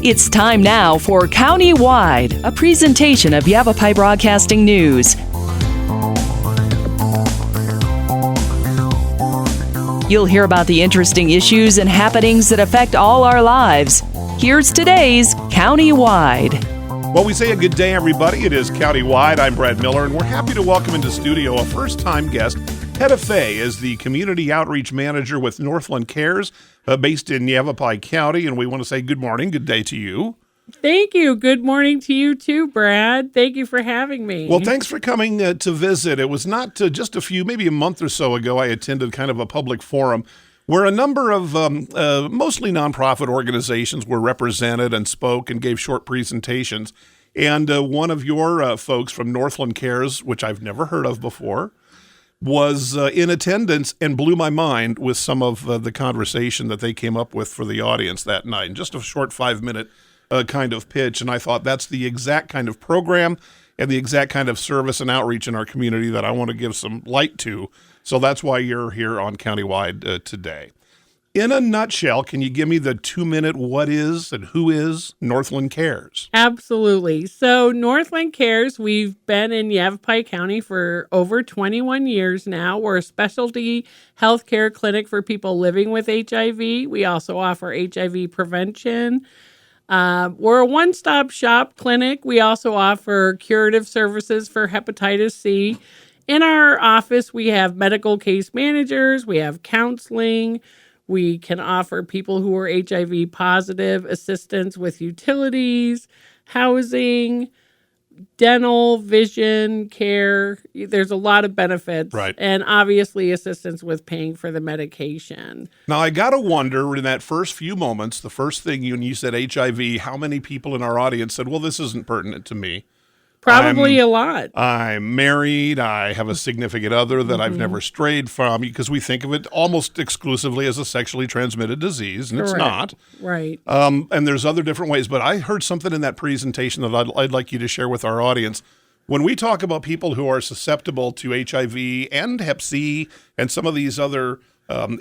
It's time now for County-Wide, a presentation of Yavapai Broadcasting News. You'll hear about the interesting issues and happenings that affect all our lives. Here's today's County-Wide. Well, we say a good day, everybody. It is County-Wide. I'm Brad Miller, and we're happy to welcome into studio a first-time guest. Hedda Fay is the Community Outreach Manager with Northland Cares, based in Yavapai County, and we want to say good morning, good day to you. Thank you. Good morning to you too, Brad. Thank you for having me. Well, thanks for coming to visit. It was not just maybe a month or so ago, I attended kind of a public forum where a number of mostly nonprofit organizations were represented and spoke and gave short presentations. And one of your folks from Northland Cares, which I've never heard of before, was in attendance and blew my mind with some of the conversation that they came up with for the audience that night. Just a short 5-minute kind of pitch. And I thought that's the exact kind of program and the exact kind of service and outreach in our community that I want to give some light to. So that's why you're here on Countywide today. In a nutshell, can you give me the 2-minute what is and who is Northland Cares? Absolutely. So Northland Cares, we've been in Yavapai County for over 21 years now. We're a specialty healthcare clinic for people living with HIV. We also offer HIV prevention. We're a one-stop shop clinic. We also offer curative services for hepatitis C. In our office, we have medical case managers. We have counseling. We can offer people who are HIV positive assistance with utilities, housing, dental, vision, care. There's a lot of benefits. Right. And obviously assistance with paying for the medication. Now, I got to wonder in that first few moments, the first thing when you said HIV, how many people in our audience said, well, this isn't pertinent to me. Probably a lot. I'm married. I have a significant other that I've never strayed from, because we think of it almost exclusively as a sexually transmitted disease, and Correct. It's not. Right. And there's other different ways. But I heard something in that presentation that I'd like you to share with our audience. When we talk about people who are susceptible to HIV and Hep C and some of these other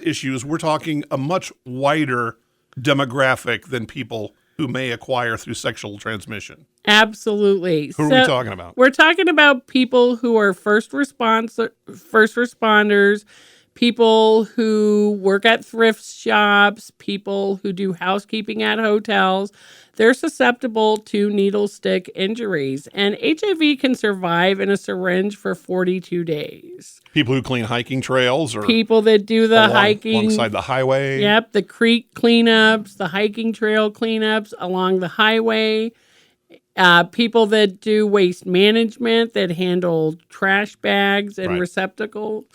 issues, we're talking a much wider demographic than people who may acquire through sexual transmission. Absolutely. Who are we talking about? We're talking about people who are first responders, people who work at thrift shops, people who do housekeeping at hotels. They're susceptible to needle stick injuries, and HIV can survive in a syringe for 42 days. People who clean hiking trails, or people that do the hiking alongside the highway. Yep, the creek cleanups, the hiking trail cleanups along the highway. People that do waste management, that handle trash bags and receptacles.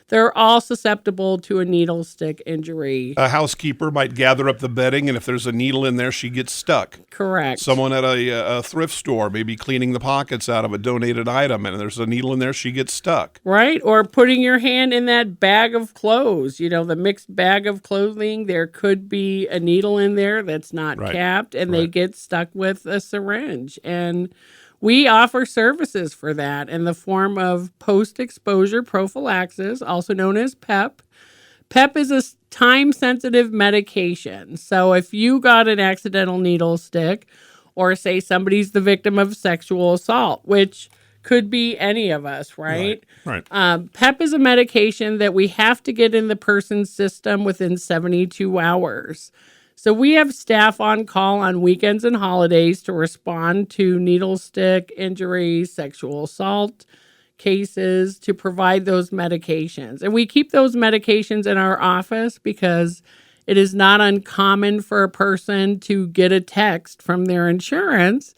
They're all susceptible to a needle stick injury. A housekeeper might gather up the bedding, and if there's a needle in there, she gets stuck. Correct. Someone at a thrift store may be cleaning the pockets out of a donated item, and there's a needle in there, she gets stuck. Right, or putting your hand in that bag of clothes, the mixed bag of clothing. There could be a needle in there that's not capped, and they get stuck with a syringe. And we offer services for that in the form of post-exposure prophylaxis, also known as PEP. PEP is a time-sensitive medication. So if you got an accidental needle stick, or say somebody's the victim of sexual assault, which could be any of us, right? PEP is a medication that we have to get in the person's system within 72 hours. So we have staff on call on weekends and holidays to respond to needle stick injuries, sexual assault cases, to provide those medications. And we keep those medications in our office because it is not uncommon for a person to get a text from their insurance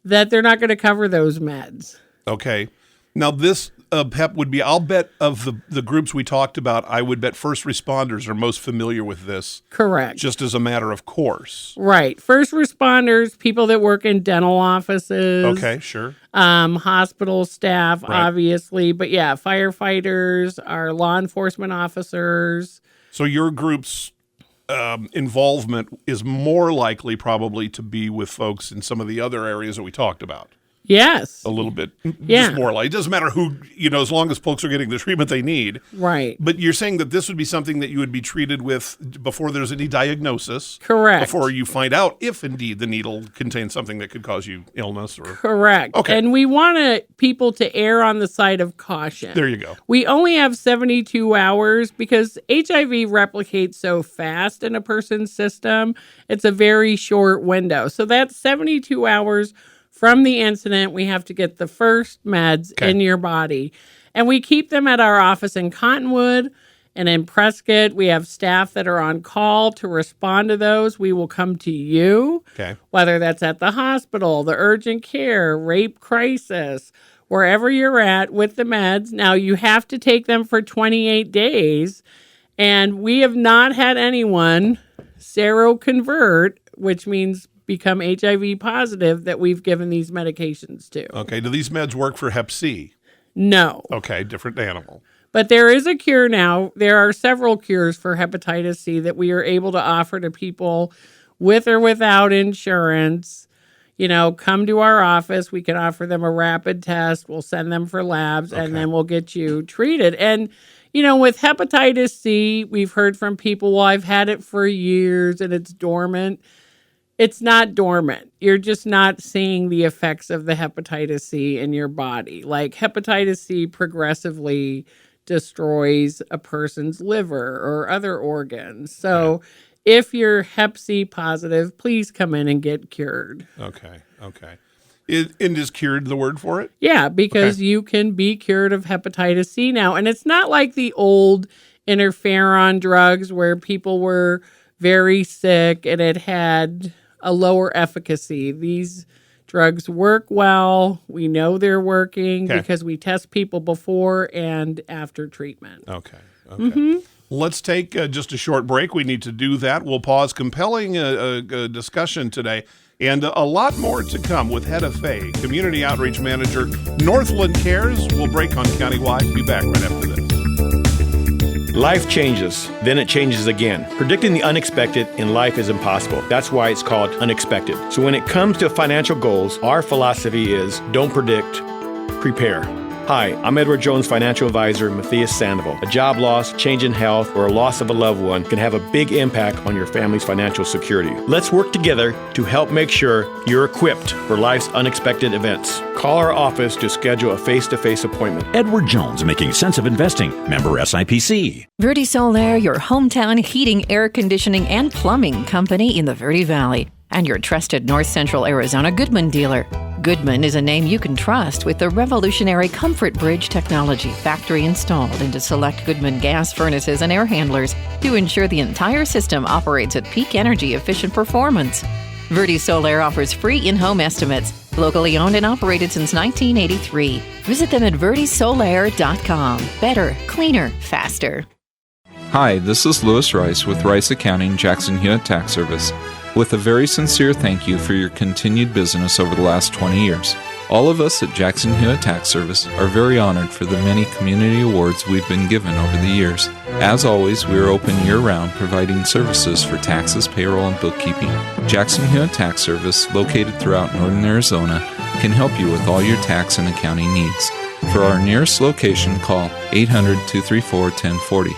that they're not going to cover those meds. Okay. Now, this PEP would be, I'll bet of the groups we talked about, I would bet first responders are most familiar with this. Correct. Just as a matter of course. Right. First responders, people that work in dental offices. Okay, sure. Hospital staff, obviously. But yeah, firefighters, our law enforcement officers. So your group's involvement is more likely probably to be with folks in some of the other areas that we talked about. Yes. A little bit. Yeah. Just more like, it doesn't matter who, as long as folks are getting the treatment they need. Right. But you're saying that this would be something that you would be treated with before there's any diagnosis. Correct. Before you find out if indeed the needle contains something that could cause you illness. Correct. Okay. And we want people to err on the side of caution. There you go. We only have 72 hours because HIV replicates so fast in a person's system. It's a very short window. So that's 72 hours from the incident. We have to get the first meds in your body. And we keep them at our office in Cottonwood and in Prescott. We have staff that are on call to respond to those. We will come to you, whether that's at the hospital, the urgent care, rape crisis, wherever you're at with the meds. Now, you have to take them for 28 days. And we have not had anyone seroconvert, which means become HIV positive, that we've given these medications to. Okay. Do these meds work for Hep C? No. Okay. Different animal. But there is a cure now. There are several cures for hepatitis C that we are able to offer to people with or without insurance. Come to our office. We can offer them a rapid test. We'll send them for labs, and then we'll get you treated. And, with hepatitis C, we've heard from people, well, I've had it for years and it's dormant. It's not dormant. You're just not seeing the effects of the hepatitis C in your body. Like hepatitis C progressively destroys a person's liver or other organs. So if you're Hep C positive, please come in and get cured. Okay. And is cured the word for it? Yeah, because you can be cured of hepatitis C now. And it's not like the old interferon drugs where people were very sick and it had a lower efficacy. These drugs work well. We know they're working because we test people before and after treatment. Okay. Let's take just a short break. We need to do that. We'll pause. Compelling discussion today and a lot more to come with Hedda Fay, Community Outreach Manager, Northland Cares. We'll break on Countywide. Be back right after this. Life changes, then it changes again. Predicting the unexpected in life is impossible. That's why it's called unexpected. So when it comes to financial goals, our philosophy is don't predict, prepare. Hi, I'm Edward Jones financial advisor Matthias Sandoval. A job loss, change in health, or a loss of a loved one can have a big impact on your family's financial security. Let's work together to help make sure you're equipped for life's unexpected events. Call our office to schedule a face-to-face appointment. Edward Jones, making sense of investing. Member SIPC. Verde Solaire, your hometown heating, air conditioning, and plumbing company in the Verde Valley. And your trusted North Central Arizona Goodman dealer. Goodman is a name you can trust with the revolutionary Comfort Bridge technology factory installed into select Goodman gas furnaces and air handlers to ensure the entire system operates at peak energy efficient performance. Verde Solaire offers free in-home estimates, locally owned and operated since 1983. Visit them at verdesolaire.com. Better, cleaner, faster. Hi, this is Louis Rice with Rice Accounting, Jackson Hewitt Tax Service, with a very sincere thank you for your continued business over the last 20 years. All of us at Jackson Hewitt Tax Service are very honored for the many community awards we've been given over the years. As always, we are open year-round, providing services for taxes, payroll, and bookkeeping. Jackson Hewitt Tax Service, located throughout northern Arizona, can help you with all your tax and accounting needs. For our nearest location, call 800-234-1040.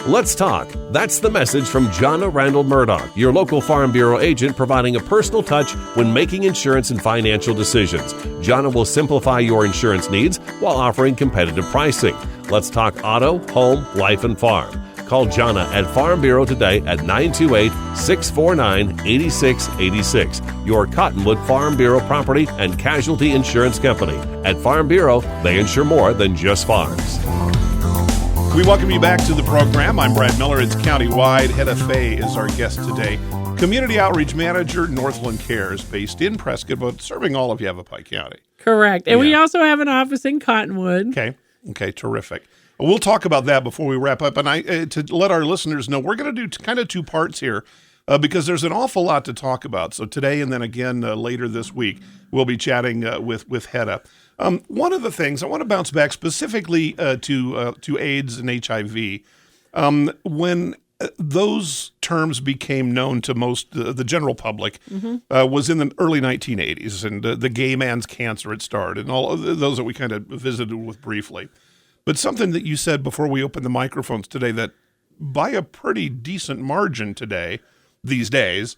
Let's talk. That's the message from Jonna Randall Murdoch, your local Farm Bureau agent, providing a personal touch when making insurance and financial decisions. Jonna will simplify your insurance needs while offering competitive pricing. Let's talk auto, home, life, and farm. Call Jonna at Farm Bureau today at 928-649-8686. Your Cottonwood Farm Bureau property and casualty insurance company. At Farm Bureau, they insure more than just farms. We welcome you back to the program. I'm Brad Miller. It's Countywide. Hedda Fay is our guest today. Community Outreach Manager, Northland Cares, based in Prescott, but serving all of Yavapai County. Correct. And we also have an office in Cottonwood. Okay, terrific. We'll talk about that before we wrap up. And to let our listeners know, we're going to do kind of two parts here because there's an awful lot to talk about. So today and then again later this week, we'll be chatting with Hedda. One of the things I want to bounce back specifically to AIDS and HIV. When those terms became known to most the general public was in the early 1980s, and the gay man's cancer had started, and all of those that we kind of visited with briefly. But something that you said before we opened the microphones today, that by a pretty decent margin these days,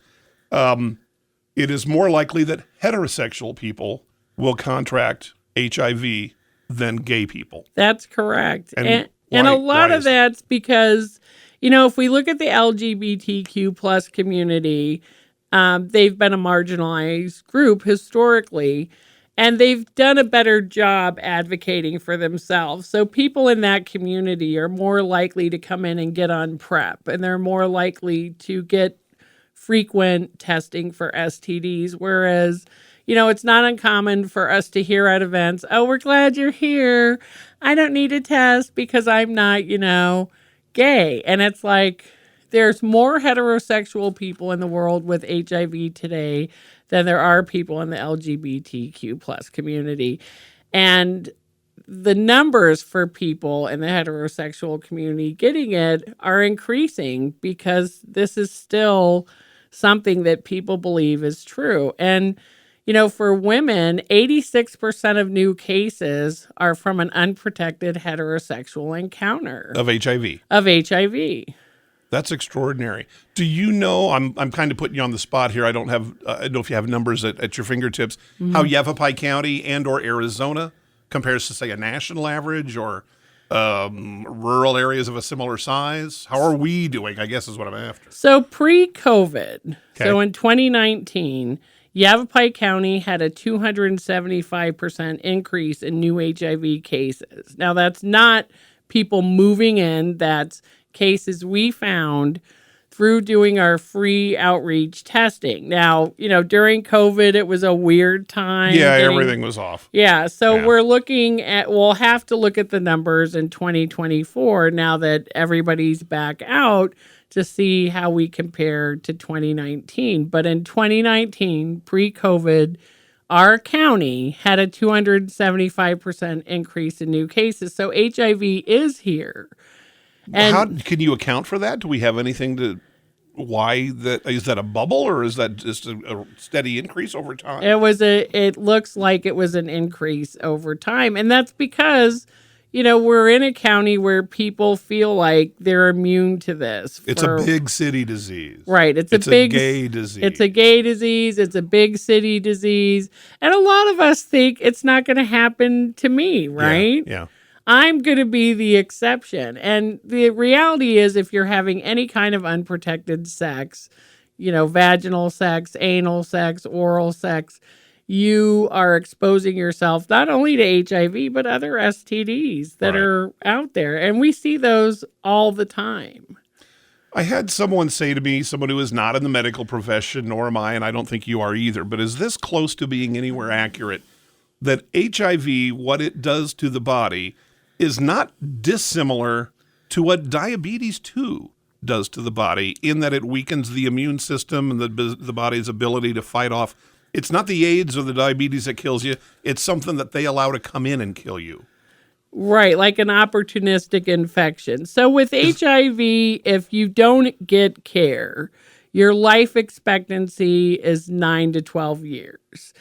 it is more likely that heterosexual people will contract HIV than gay people. That's correct. And a lot of that's because, if we look at the LGBTQ plus community, they've been a marginalized group historically, and they've done a better job advocating for themselves. So people in that community are more likely to come in and get on PrEP, and they're more likely to get frequent testing for STDs, whereas, it's not uncommon for us to hear at events, "Oh, we're glad you're here. I don't need a test because I'm not, gay." And it's like, there's more heterosexual people in the world with HIV today than there are people in the LGBTQ plus community. And the numbers for people in the heterosexual community getting it are increasing because this is still something that people believe is true. And, for women, 86% of new cases are from an unprotected heterosexual encounter. Of HIV. Of HIV. That's extraordinary. Do you know, I'm kind of putting you on the spot here. I don't know if you have numbers at your fingertips, how Yavapai County and or Arizona compares to, say, a national average or rural areas of a similar size? How are we doing, I guess is what I'm after. So pre-COVID, so in 2019, Yavapai County had a 275% increase in new HIV cases. Now, that's not people moving in. That's cases we found through doing our free outreach testing. Now, during COVID, it was a weird time. Yeah, everything was off. Yeah, so we'll have to look at the numbers in 2024 now that everybody's back out to see how we compare to 2019. But in 2019, pre-COVID, our county had a 275% increase in new cases. So HIV is here. And how can you account for that? Do we have anything why that is? That a bubble, or is that just a steady increase over time? It looks like it was an increase over time. And that's because, we're in a county where people feel like they're immune to this. It's a big city disease. Right. It's a gay disease. It's a gay disease. It's a big city disease. And a lot of us think it's not going to happen to me, right? Yeah. I'm going to be the exception. And the reality is, if you're having any kind of unprotected sex, vaginal sex, anal sex, oral sex, you are exposing yourself not only to HIV, but other STDs that are out there. And we see those all the time. I had someone say to me, someone who is not in the medical profession, nor am I, and I don't think you are either, but is this close to being anywhere accurate, that HIV, what it does to the body, is not dissimilar to what diabetes 2 does to the body, in that it weakens the immune system and the body's ability to fight off. It's not the AIDS or the diabetes that kills you. It's something that they allow to come in and kill you. Right, like an opportunistic infection. So with HIV, if you don't get care, your life expectancy is 9 to 12 years.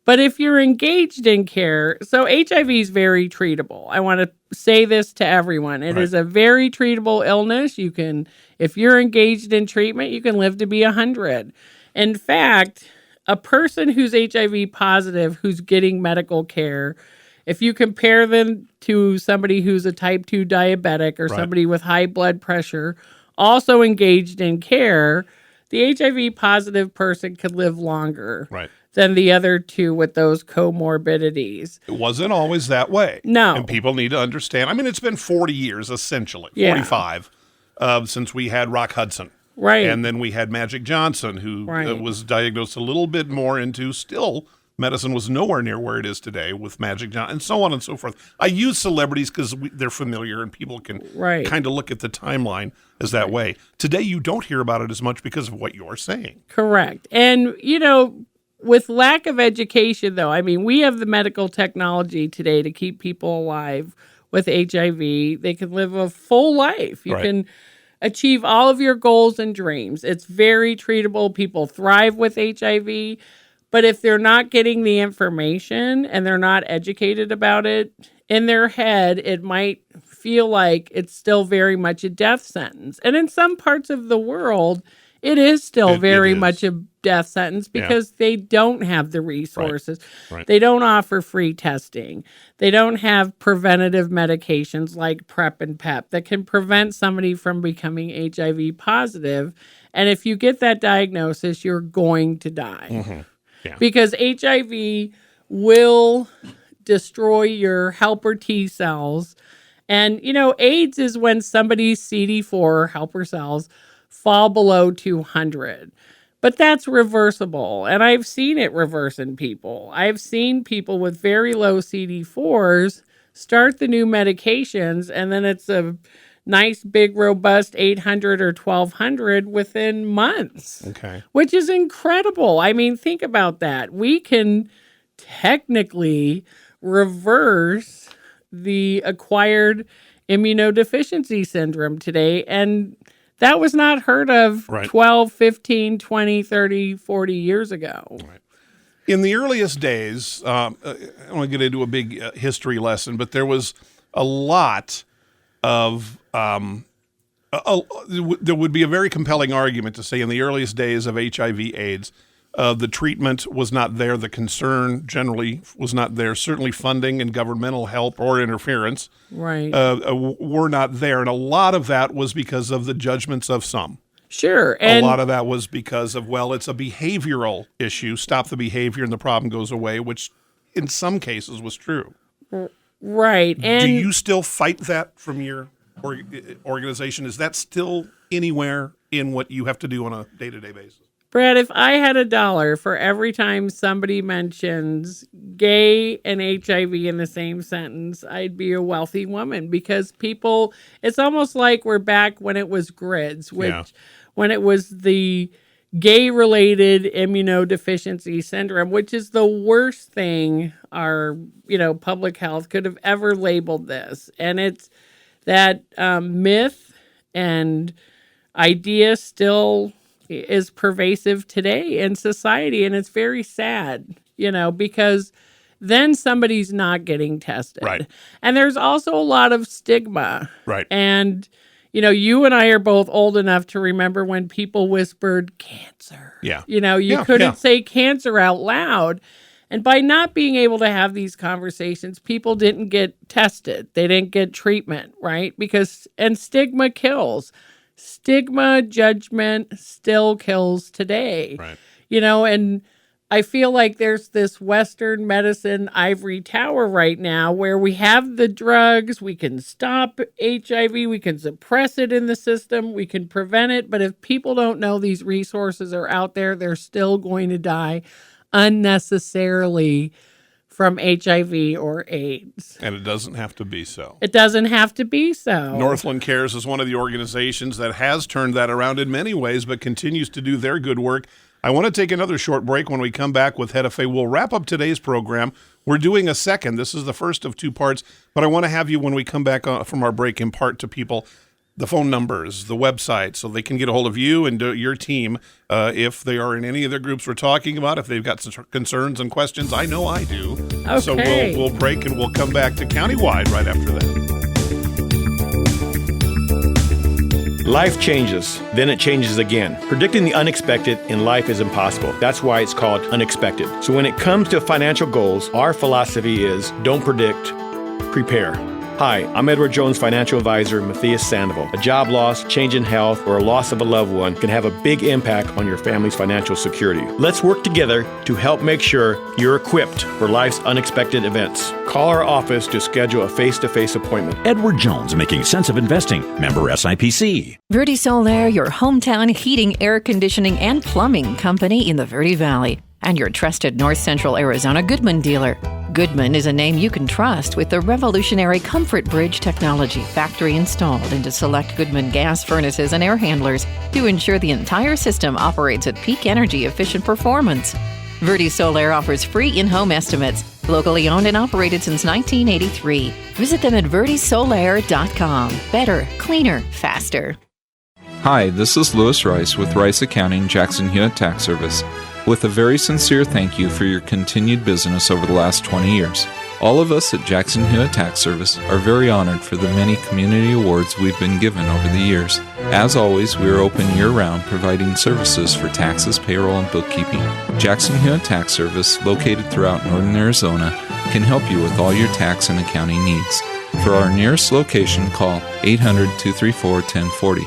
But if you're engaged in care, so HIV is very treatable. I want to say this to everyone. It is a very treatable illness. If you're engaged in treatment, you can live to be 100. In fact, a person who's HIV positive, who's getting medical care, if you compare them to somebody who's a type 2 diabetic or somebody with high blood pressure, also engaged in care, the HIV positive person could live longer than the other two with those comorbidities. It wasn't always that way. No. And people need to understand. I mean, it's been 40 years, essentially, 45, since we had Rock Hudson. Right. And then we had Magic Johnson, who was diagnosed a little bit more into still. Medicine was nowhere near where it is today with Magic Johnson, and so on and so forth. I use celebrities because they're familiar and people can kind of look at the timeline as that way. Today, you don't hear about it as much because of what you're saying. Correct. And, with lack of education, though, I mean, we have the medical technology today to keep people alive with HIV. They can live a full life. You can achieve all of your goals and dreams. It's very treatable. People thrive with HIV. But if they're not getting the information and they're not educated about it, in their head, it might feel like it's still very much a death sentence. And in some parts of the world, it is still very much a death sentence because they don't have the resources. Right. They don't offer free testing. They don't have preventative medications like PrEP and PEP that can prevent somebody from becoming HIV positive. And if you get that diagnosis, you're going to die. Mm-hmm. Yeah. Because HIV will destroy your helper T cells. And, AIDS is when somebody's CD4 helper cells fall below 200. But that's reversible. And I've seen it reverse in people. I've seen people with very low CD4s start the new medications, and then it's a nice, big, robust 800 or 1200 within months. Okay. Which is incredible. I mean, think about that. We can technically reverse the acquired immunodeficiency syndrome today, and that was not heard of 12, 15, 20, 30, 40 years ago. Right. In the earliest days, I don't want to get into a big history lesson, but there was a lot of there would be a very compelling argument to say in the earliest days of HIV/AIDS, the treatment was not there. The concern generally was not there. Certainly funding and governmental help or interference were not there. And a lot of that was because of the judgments of some. Sure. And a lot of that was because of, it's a behavioral issue. Stop the behavior and the problem goes away, which in some cases was true. Right. And do you still fight that from your organization? Is that still anywhere in what you have to do on a day-to-day basis? Brad, if I had $1 for every time somebody mentions gay and HIV in the same sentence, I'd be a wealthy woman, because people, it's almost like we're back when it was GRIDS, when it was the gay-related immunodeficiency syndrome, which is the worst thing our, public health could have ever labeled this. And it's that myth and idea still is pervasive today in society, and it's very sad, because then somebody's not getting tested. Right. And there's also a lot of stigma. Right. And, you and I are both old enough to remember when people whispered cancer. Yeah. You couldn't say cancer out loud. And by not being able to have these conversations, people didn't get tested. They didn't get treatment, right? And stigma kills. Stigma, judgment still kills today. Right. And I feel like there's this Western medicine ivory tower right now where we have the drugs, we can stop HIV, we can suppress it in the system, we can prevent it. But if people don't know these resources are out there, they're still going to die unnecessarily from HIV or AIDS. And it doesn't have to be so. It doesn't have to be so. Northland Cares is one of the organizations that has turned that around in many ways, but continues to do their good work. I want to take another short break. When we come back with Hedda Fay, we'll wrap up today's program. We're doing a second. This is the first of two parts, but I want to have you, when we come back from our break, impart to people the phone numbers, the website, so they can get a hold of you and your team if they are in any of the groups we're talking about, if they've got some concerns and questions. I know I do. Okay. So we'll break and we'll come back to Countywide right after that. Life changes, then it changes again. Predicting the unexpected in life is impossible. That's why it's called unexpected. So when it comes to financial goals, our philosophy is don't predict, prepare. Hi, I'm Edward Jones financial advisor Matthias Sandoval. A job loss, change in health, or a loss of a loved one can have a big impact on your family's financial security. Let's work together to help make sure you're equipped for life's unexpected events. Call our office to schedule a face-to-face appointment. Edward Jones, making sense of investing. Member SIPC. Verde Solaire, your hometown heating, air conditioning, and plumbing company in the Verde Valley, and your trusted North Central Arizona Goodman dealer. Goodman is a name you can trust with the revolutionary Comfort Bridge technology, factory installed into select Goodman gas furnaces and air handlers to ensure the entire system operates at peak energy efficient performance. Verde Solaire offers free in-home estimates, locally owned and operated since 1983. Visit them at verdesolaire.com. Better, cleaner, faster. Hi, this is Lewis Rice with Rice Accounting, Jackson Hewitt Tax Service, with a very sincere thank you for your continued business over the last 20 years. All of us at Jackson Hewitt Tax Service are very honored for the many community awards we've been given over the years. As always, we are open year-round, providing services for taxes, payroll, and bookkeeping. Jackson Hewitt Tax Service, located throughout northern Arizona, can help you with all your tax and accounting needs. For our nearest location, call 800-234-1040.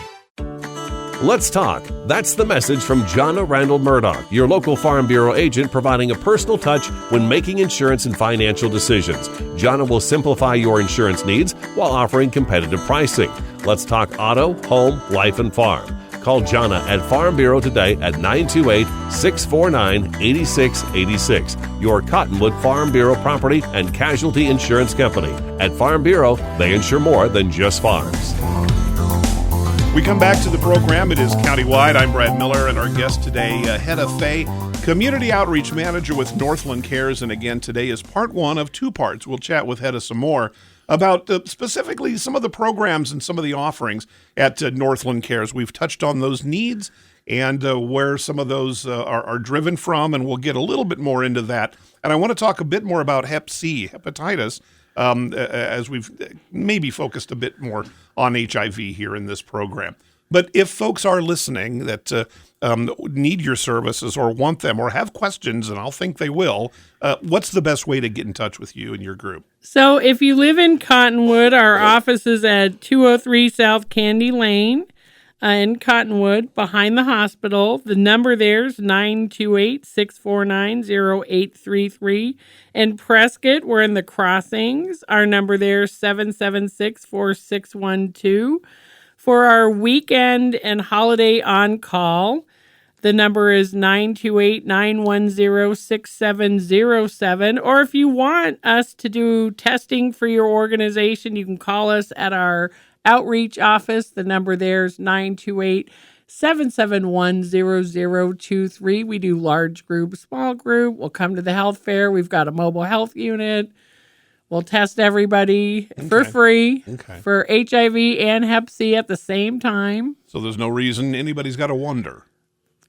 Let's talk. That's the message from Jonna Randall Murdoch, your local Farm Bureau agent, providing a personal touch when making insurance and financial decisions. Jonna will simplify your insurance needs while offering competitive pricing. Let's talk auto, home, life, and farm. Call Jonna at Farm Bureau today at 928-649-8686. Your Cottonwood Farm Bureau property and casualty insurance company. At Farm Bureau, they insure more than just farms. We come back to the program. It is Countywide. I'm Brad Miller, and our guest today, Hedda Fay, Community Outreach Manager with Northland Cares. And again, today is part one of two parts. We'll chat with Hedda some more about specifically some of the programs and some of the offerings at Northland Cares. We've touched on those needs and where some of those are driven from, and we'll get a little bit more into that. And I want to talk a bit more about Hep C, hepatitis, as we've maybe focused a bit more on HIV here in this program. But if folks are listening that need your services or want them or have questions, and I'll think they will, what's the best way to get in touch with you and your group? So if you live in Cottonwood, our office is at 203 South Candy Lane in Cottonwood, behind the hospital. The number there is 928-649-0833. In Prescott, we're in the Crossings. Our number there is 776-4612. For our weekend and holiday on-call, the number is 928-910-6707. Or if you want us to do testing for your organization, you can call us at our outreach office. The number there is 928-771-0023. We do large group, small group. We'll come to the health fair. We've got a mobile health unit. We'll test everybody for free for HIV and Hep C at the same time. So there's no reason anybody's got to wonder.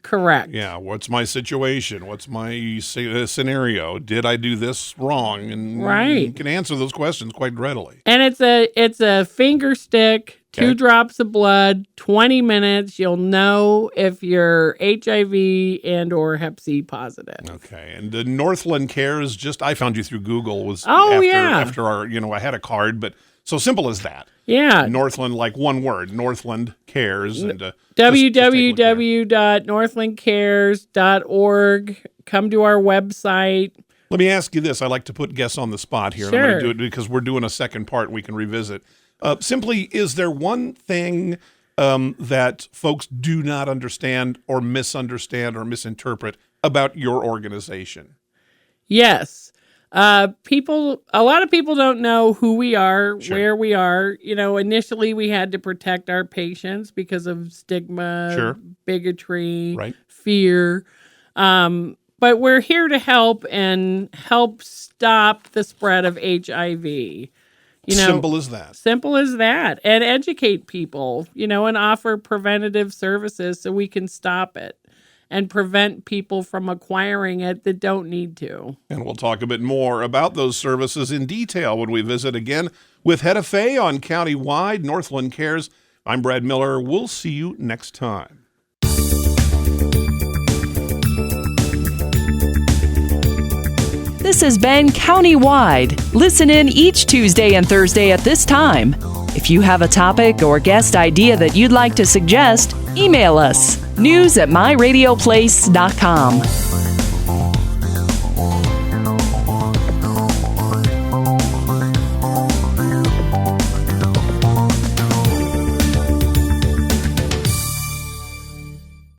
Correct. Yeah, what's my situation? What's my scenario? Did I do this wrong? And you can answer those questions quite readily. And it's a finger stick, 2 drops of blood, 20 minutes. You'll know if you're HIV and or Hep C positive. Okay. And the Northland Cares, I found you through Google, was after our, I had a card, but so simple as that. Yeah. Northland, like one word, Northland Cares. And www.northlandcares.org. Come to our website. Let me ask you this. I like to put guests on the spot here. Sure. And I'm going to do it because we're doing a second part we can revisit. Simply, is there one thing that folks do not understand or misunderstand or misinterpret about your organization? Yes. A lot of people don't know who we are, where we are. Initially we had to protect our patients because of stigma, bigotry, fear. But we're here to help and help stop the spread of HIV. Simple as that. Simple as that. And educate people, and offer preventative services so we can stop it and prevent people from acquiring it that don't need to. And we'll talk a bit more about those services in detail when we visit again with Hedda Fay on Countywide Northland Cares. I'm Brad Miller. We'll see you next time. This has been Countywide. Listen in each Tuesday and Thursday at this time. If you have a topic or guest idea that you'd like to suggest, email us, news@myradioplace.com.